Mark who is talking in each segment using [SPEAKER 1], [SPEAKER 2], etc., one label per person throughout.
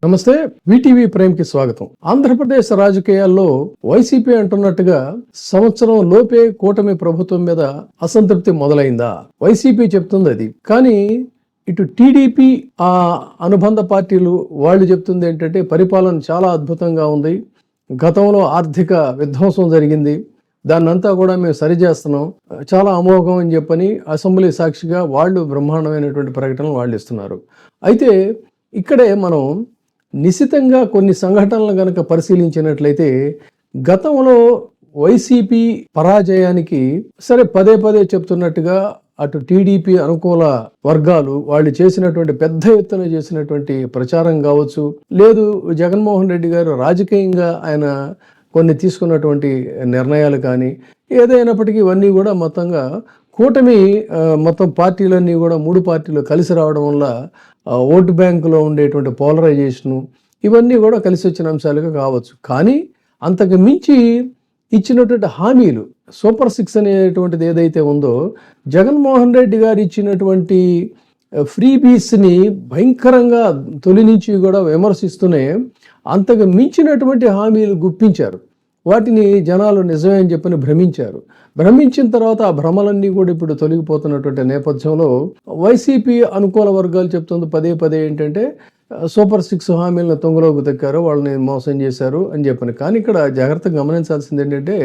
[SPEAKER 1] నమస్తే, VTV prime కి స్వాగతం. ఆంధ్రప్రదేశ్ రాజకీయాల్లో వైసీపీ అంటున్నట్టుగా సంవత్సరం లోపే కూటమి ప్రభుత్వం మీద అసంతృప్తి మొదలైందా? వైసీపీ చెప్తుంది అది. కానీ ఇటు టీడీపీ ఆ అనుబంధ పార్టీలు వాళ్ళు చెప్తుంది ఏంటంటే పరిపాలన చాలా అద్భుతంగా ఉంది, గతంలో ఆర్థిక విధ్వంసం జరిగింది, దాన్నంతా కూడా మేము సరిచేస్తున్నాం, చాలా అమోఘం అని చెప్పని అసెంబ్లీ సాక్షిగా వాళ్ళు బ్రహ్మాండమైనటువంటి ప్రకటనలు వాళ్ళు ఇస్తున్నారు. అయితే ఇక్కడే మనం నిశితంగా కొన్ని సంఘటనలు గనక పరిశీలించినట్లయితే గతంలో వైసీపీ పరాజయానికి సరే పదే పదే చెప్తున్నట్టుగా అటు టీడీపీ అనుకూల వర్గాలు వాళ్ళు చేసినటువంటి పెద్ద ఎత్తున చేసినటువంటి ప్రచారం కావచ్చు, లేదు జగన్మోహన్ రెడ్డి గారు రాజకీయంగా ఆయన కొన్ని తీసుకున్నటువంటి నిర్ణయాలు కానీ ఏదైనప్పటికీ ఇవన్నీ కూడా మొత్తంగా కూటమి మొత్తం పార్టీలన్నీ కూడా 3 పార్టీలు కలిసి రావడం వల్ల ఓటు బ్యాంకులో ఉండేటువంటి పోలరైజేషను ఇవన్నీ కూడా కలిసి వచ్చిన అంశాలుగా కావచ్చు. కానీ అంతకు మించి ఇచ్చినటువంటి హామీలు సూపర్ 6 అనేటువంటిది ఏదైతే ఉందో జగన్మోహన్ రెడ్డి గారు ఇచ్చినటువంటి ఫ్రీబీస్ని భయంకరంగా తొలి నుంచి కూడా విమర్శిస్తూనే అంతకు మించినటువంటి హామీలు గుప్పించారు. వాటిని జనాలు నిజమే అని చెప్పని భ్రమించిన తర్వాత ఆ భ్రమలన్నీ కూడా ఇప్పుడు తొలగిపోతున్నటువంటి నేపథ్యంలో వైసీపీ అనుకూల వర్గాలు చెప్తుంది పదే పదే ఏంటంటే సూపర్ 6 హామీలను తొంగలోకి తెక్కారు, వాళ్ళని మోసం చేశారు అని చెప్పని. కానీ ఇక్కడ జాగ్రత్తగా గమనించాల్సింది ఏంటంటే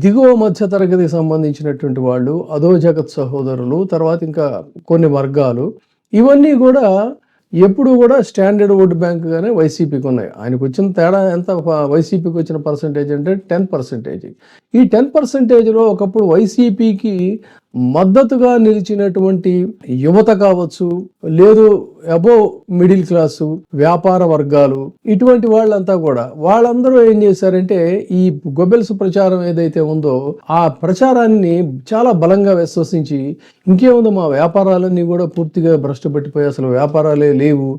[SPEAKER 1] దిగువ మధ్య తరగతికి సంబంధించినటువంటి వాళ్ళు, అదో జగత్ సహోదరులు, తర్వాత ఇంకా కొన్ని వర్గాలు ఇవన్నీ కూడా ఎప్పుడు కూడా స్టాండర్డ్ ఓటు బ్యాంకుగానే వైసీపీకి ఉన్నాయి. ఆయనకు వచ్చిన తేడా ఎంత? వైసీపీకి వచ్చిన పర్సంటేజ్ అంటే 10%. ఈ 10%లో ఒకప్పుడు వైసీపీకి మద్దతుగా నిలిచినటువంటి యువత కావచ్చు, లేదు అబోవ్ మిడిల్ క్లాసు, వ్యాపార వర్గాలు, ఇటువంటి వాళ్ళందరూ ఏం చేశారంటే ఈ గొబ్బెల్స్ ప్రచారం ఏదైతే ఉందో ఆ ప్రచారాన్ని చాలా బలంగా విశ్వసించి ఇంకేముందో మా వ్యాపారాలన్నీ కూడా పూర్తిగా భ్రష్టు పట్టిపోయి అసలు వ్యాపారాలే లేవు,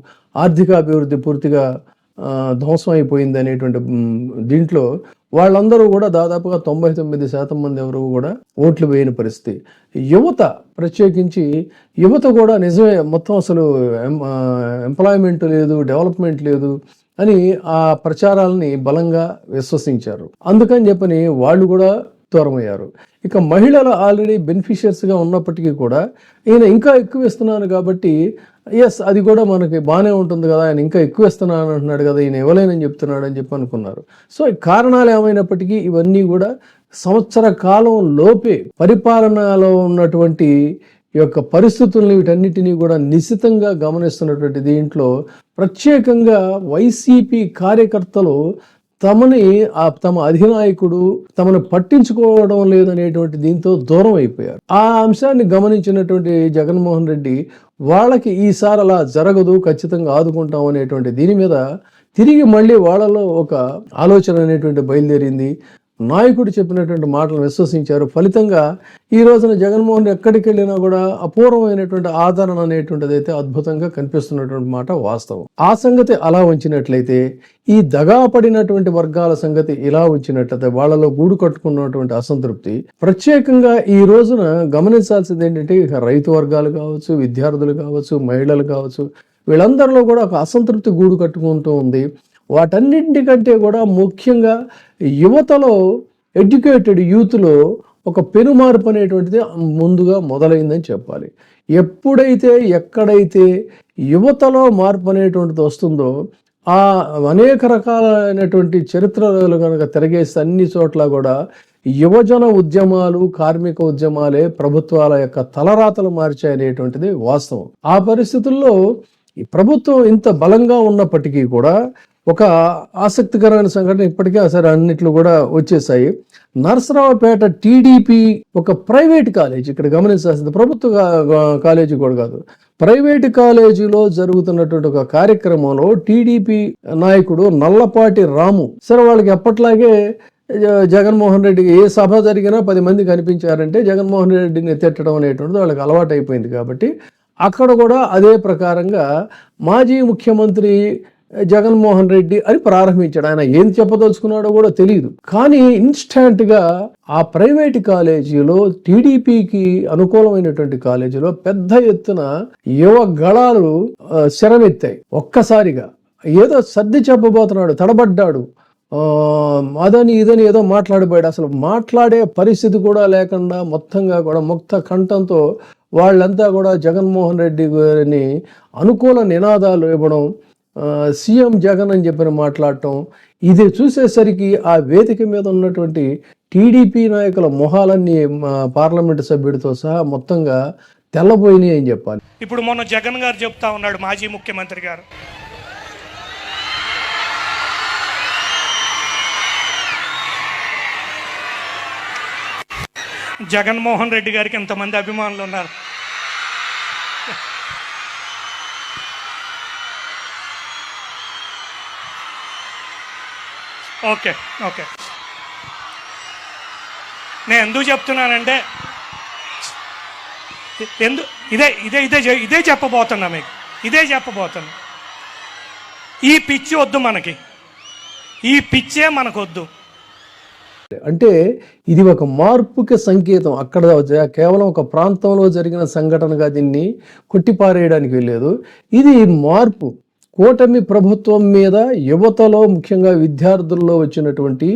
[SPEAKER 1] ఆర్థికాభివృద్ధి పూర్తిగా ధ్వంసం అయిపోయింది అనేటువంటి దీంట్లో వాళ్ళందరూ కూడా దాదాపుగా 99% మంది ఎవరు కూడా ఓట్లు వేయని పరిస్థితి. యువత ప్రత్యేకించి యువత కూడా నిజమే మొత్తం అసలు ఎంప్లాయ్మెంట్ లేదు, డెవలప్మెంట్ లేదు అని ఆ ప్రచారాలని బలంగా విశ్వసించారు. అందుకని చెప్పని వాళ్ళు కూడా దూరమయ్యారు. ఇక మహిళలు ఆల్రెడీ బెనిఫిషియర్స్గా ఉన్నప్పటికీ కూడా ఈయన ఇంకా ఎక్కువ ఇస్తున్నాను కాబట్టి అది కూడా మనకి బాగానే ఉంటుంది కదా, ఆయన ఇంకా ఎక్కువ ఇస్తున్నాను అంటున్నాడు కదా, ఈయన ఇవ్వలేనని చెప్తున్నాడు అని చెప్పి అనుకున్నారు. సో ఈ కారణాలు ఏమైనప్పటికీ ఇవన్నీ కూడా సంవత్సర కాలం లోపే పరిపాలనలో ఉన్నటువంటి యొక్క పరిస్థితుల్ని వీటన్నిటినీ కూడా నిశితంగా గమనిస్తున్నటువంటి దీంట్లో ప్రత్యేకంగా వైసీపీ కార్యకర్తలు తమ అధినాయకుడు తమను పట్టించుకోవడం లేదనేటువంటి దీంతో దూరం అయిపోయారు. ఆ అంశాన్ని గమనించినటువంటి జగన్మోహన్ రెడ్డి వాళ్ళకి ఈసారి అలా జరగదు, ఖచ్చితంగా ఆదుకుంటాం అనేటువంటి దీని మీద తిరిగి మళ్ళీ వాళ్ళలో ఒక ఆలోచన అనేటువంటి బయలుదేరింది. నాయకుడు చెప్పినటువంటి మాటలను విశ్వసించారు. ఫలితంగా ఈ రోజున జగన్మోహన్ ఎక్కడికి వెళ్ళినా కూడా అపూర్వమైనటువంటి ఆదరణ అనేటువంటిది అయితే అద్భుతంగా కనిపిస్తున్నటువంటి మాట వాస్తవం. ఆ సంగతి అలా ఉంచినట్లయితే ఈ దగా పడినటువంటి వర్గాల సంగతి ఇలా ఉంచినట్లయితే వాళ్ళలో గూడు కట్టుకున్నటువంటి అసంతృప్తి ప్రత్యేకంగా ఈ రోజున గమనించాల్సింది ఏంటంటే ఇక రైతు వర్గాలు కావచ్చు, విద్యార్థులు కావచ్చు, మహిళలు కావచ్చు, వీళ్ళందరిలో కూడా ఒక అసంతృప్తి గూడు కట్టుకుంటూ ఉంది. వాటన్నింటికంటే కూడా ముఖ్యంగా యువతలో, ఎడ్యుకేటెడ్ యూత్లో ఒక పెనుమార్పు అనేటువంటిది ముందుగా మొదలైందని చెప్పాలి. ఎక్కడైతే యువతలో మార్పు అనేటువంటిది వస్తుందో ఆ అనేక రకాలైనటువంటి చరిత్రలు కనుక తిరగేస్తే అన్ని చోట్ల కూడా యువజన ఉద్యమాలు, కార్మిక ఉద్యమాలే ప్రభుత్వాల యొక్క తలరాతలు మార్చాయనేటువంటిది వాస్తవం. ఆ పరిస్థితుల్లో ఈ ప్రభుత్వం ఇంత బలంగా ఉన్నప్పటికీ కూడా ఒక ఆసక్తికరమైన సంఘటన ఇప్పటికే సరే అన్నిట్లు కూడా వచ్చేసాయి. నరసరావుపేట టీడీపీ ఒక ప్రైవేట్ కాలేజీ, ఇక్కడ గమనించాల్సింది ప్రభుత్వ కాలేజీ కూడా కాదు, ప్రైవేటు కాలేజీలో జరుగుతున్నటువంటి ఒక కార్యక్రమంలో టీడీపీ నాయకుడు నల్లపాటి రాము సరే వాళ్ళకి ఎప్పట్లాగే జగన్మోహన్ రెడ్డికి ఏ సభ జరిగినా 10 మంది కనిపించారంటే జగన్మోహన్ రెడ్డిని తిట్టడం అనేటువంటిది వాళ్ళకి అలవాటు అయిపోయింది. కాబట్టి అక్కడ కూడా అదే ప్రకారంగా మాజీ ముఖ్యమంత్రి జగన్మోహన్ రెడ్డి అని ప్రారంభించాడు. ఆయన ఏం చెప్పదలుచుకున్నాడో కూడా తెలియదు. కానీ ఇన్స్టాంట్ గా ఆ ప్రైవేట్ కాలేజీలో, టీడీపీకి అనుకూలమైనటువంటి కాలేజీలో పెద్ద ఎత్తున యువ గళాలు శరమెత్తాయి. ఒక్కసారిగా ఏదో సర్ది చెప్పబోతున్నాడు, తడబడ్డాడు, అదని ఇదని ఏదో మాట్లాడిపోయాడు. అసలు మాట్లాడే పరిస్థితి కూడా లేకుండా మొత్తంగా కూడా ముక్త కంఠంతో వాళ్ళంతా కూడా జగన్మోహన్ రెడ్డి గారిని అనుకూల నినాదాలు ఇవ్వడం, సీఎం జగన్ అని చెప్పిన మాట్లాడటం, ఇది చూసేసరికి ఆ వేదిక మీద ఉన్నటువంటి టీడీపీ నాయకుల మొహాలన్నీ పార్లమెంటు సభ్యుడితో సహా మొత్తంగా తెల్లబోయినాయి అని చెప్పాలి.
[SPEAKER 2] ఇప్పుడు మొన్న జగన్ గారు చెప్తా ఉన్నాడు, మాజీ ముఖ్యమంత్రి గారు, జగన్మోహన్ రెడ్డి గారికి ఎంతమంది అభిమానులు ఉన్నారు. ఓకే ఓకే, నేను ఎందుకు చెప్తున్నానంటే ఇదే ఇదే ఇదే ఇదే చెప్పబోతున్నా మీకు, ఇదే చెప్పబోతున్నా. ఈ పిచ్చి వద్దు మనకి, ఈ పిచ్చే మనకు వద్దు.
[SPEAKER 1] అంటే ఇది ఒక మార్పుకి సంకేతం. అక్కడ కేవలం ఒక ప్రాంతంలో జరిగిన సంఘటనగా దీన్ని కొట్టిపారేయడానికి వెళ్ళలేదు. ఇది మార్పు. కూటమి ప్రభుత్వం మీద యువతలో, ముఖ్యంగా విద్యార్థుల్లో వచ్చినటువంటి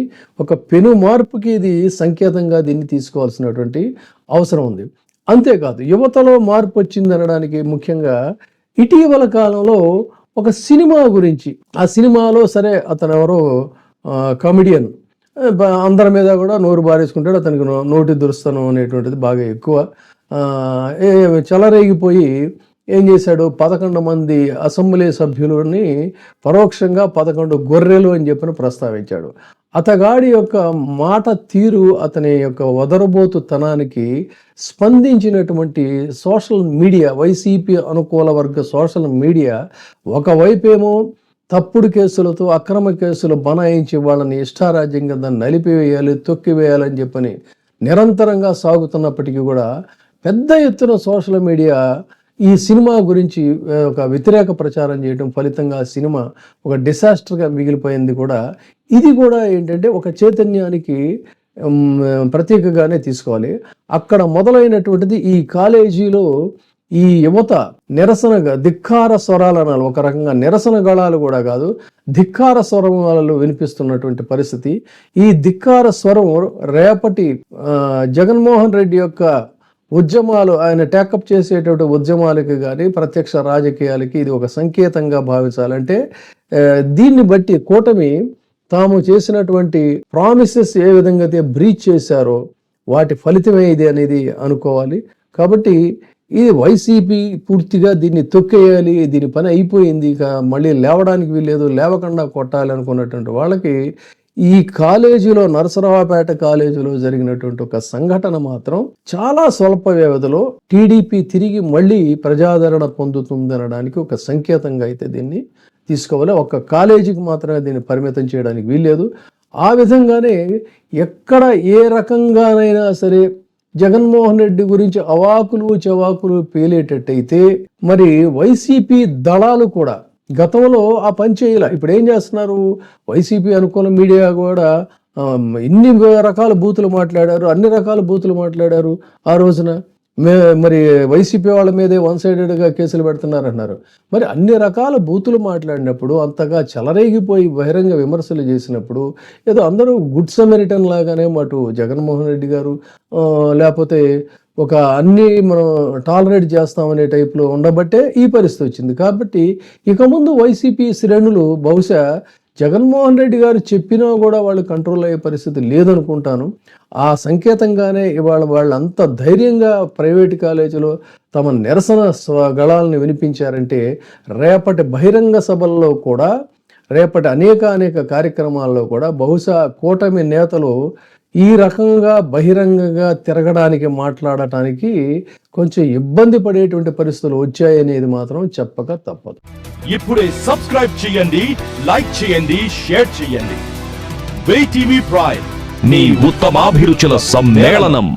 [SPEAKER 1] ఒక పెను మార్పుకి ఇది సంకేతంగా దీన్ని తీసుకోవాల్సినటువంటి అవసరం ఉంది. అంతేకాదు, యువతలో మార్పు వచ్చింది అనడానికి ముఖ్యంగా ఇటీవల కాలంలో ఒక సినిమా గురించి, ఆ సినిమాలో సరే అతను ఎవరో కామెడియన్, అందరి మీద కూడా నోరు బారేసుకుంటాడు, అతనికి నోటి దురుస్తనం అనేటువంటిది బాగా ఎక్కువ. చెలరేగిపోయి ఏం చేశాడు, 11 మంది అసెంబ్లీ సభ్యులని పరోక్షంగా 11 గొర్రెలు అని చెప్పిన ప్రస్తావించాడు. అతగాడి యొక్క మాట తీరు, అతని యొక్క వదరబోతుతనానికి స్పందించినటువంటి సోషల్ మీడియా, వైసీపీ అనుకూల వర్గ సోషల్ మీడియా ఒకవైపేమో తప్పుడు కేసులతో, అక్రమ కేసులు బనాయించి వాళ్ళని ఇష్టారాజ్యంగా దాన్ని నలిపివేయాలి, తొక్కివేయాలని చెప్పని నిరంతరంగా సాగుతున్నప్పటికీ కూడా పెద్ద ఎత్తున సోషల్ మీడియా ఈ సినిమా గురించి ఒక వ్యతిరేక ప్రచారం చేయడం ఫలితంగా ఆ సినిమా ఒక డిసాస్టర్గా మిగిలిపోయింది. కూడా ఇది కూడా ఏంటంటే ఒక చైతన్యానికి ప్రతీకగానే తీసుకోవాలి. అక్కడ మొదలైనటువంటిది ఈ కాలేజీలో ఈ యువత నిరసనగా ధిక్కార స్వరాలు అనాలి, ఒక రకంగా నిరసన గళాలు కూడా కాదు, ధిక్కార స్వరాలు వినిపిస్తున్నటువంటి పరిస్థితి. ఈ ధిక్కార స్వరం రేపటి జగన్మోహన్ రెడ్డి యొక్క ఉద్యమాలు, ఆయన టేకప్ చేసేటువంటి ఉద్యమాలకి కానీ ప్రత్యక్ష రాజకీయాలకి ఇది ఒక సంకేతంగా భావించాలంటే, దీన్ని బట్టి కూటమి తాము చేసినటువంటి ప్రామిసెస్ ఏ విధంగా అయితే బ్రీచ్ చేశారో వాటి ఫలితమే ఇది అనేది అనుకోవాలి. కాబట్టి ఇది వైసీపీ పూర్తిగా దీన్ని తొక్కేయాలి, దీని పని అయిపోయింది, ఇక మళ్ళీ లేవడానికి వీల్లేదు, లేవకుండా కొట్టాలి అనుకున్నటువంటి వాళ్ళకి ఈ కాలేజీలో, నరసరావుపేట కాలేజీలో జరిగినటువంటి ఒక సంఘటన మాత్రం చాలా స్వల్ప వ్యవధిలో టీడీపీ తిరిగి మళ్ళీ ప్రజాదరణ పొందుతుంది అనడానికి ఒక సంకేతంగా అయితే దీన్ని తీసుకోవాలి. ఒక కాలేజీకి మాత్రమే దీన్ని పరిమితం చేయడానికి వీల్లేదు. ఆ విధంగానే ఎక్కడ ఏ రకంగానైనా సరే జగన్మోహన్ రెడ్డి గురించి అవాకులు చవాకులు పేలేటట్టయితే మరి వైసీపీ దళాలు కూడా గతంలో ఆ పని చేయాల. ఇప్పుడు ఏం చేస్తున్నారు, వైసీపీ అనుకూల మీడియా కూడా ఇన్ని రకాల బూతులు మాట్లాడారు, అన్ని రకాల బూతులు మాట్లాడారు. ఆ రోజున మరి వైసీపీ వాళ్ళ మీదే వన్ సైడెడ్గా కేసులు పెడుతున్నారన్నారు. మరి అన్ని రకాల బూతులు మాట్లాడినప్పుడు, అంతగా చెలరేగిపోయి బహిరంగ విమర్శలు చేసినప్పుడు ఏదో అందరూ గుడ్ సమరిటన్ లాగానే అటు జగన్మోహన్ రెడ్డి గారు లేకపోతే ఒక అన్నీ మనం టాలరేట్ చేస్తామనే టైప్లో ఉండబట్టే ఈ పరిస్థితి వచ్చింది. కాబట్టి ఇక ముందు వైసీపీ శ్రేణులు బహుశా జగన్మోహన్ రెడ్డి గారు చెప్పినా కూడా వాళ్ళు కంట్రోల్ అయ్యే పరిస్థితి లేదనుకుంటాను. ఆ సంకేతంగానే ఇవాళ వాళ్ళు అంత ధైర్యంగా ప్రైవేట్ కాలేజీలో తమ నిరసన గళాలను వినిపించారంటే రేపటి బహిరంగ సభల్లో కూడా, రేపటి అనేక కార్యక్రమాల్లో కూడా బహుశా కూటమి నేతలు ఈ రకంగా బహిరంగంగా తిరగడానికి, మాట్లాడటానికి కొంచెం ఇబ్బంది పడేటువంటి పరిస్థితులు వచ్చాయనేది మాత్రం చెప్పక తప్పదు.
[SPEAKER 3] ఇప్పుడే సబ్స్క్రైబ్ చేయండి, లైక్ చేయండి, షేర్ చేయండి. VTV ప్రైమ్, నీ ఉత్తమాభిరుచుల సమ్మేళనం.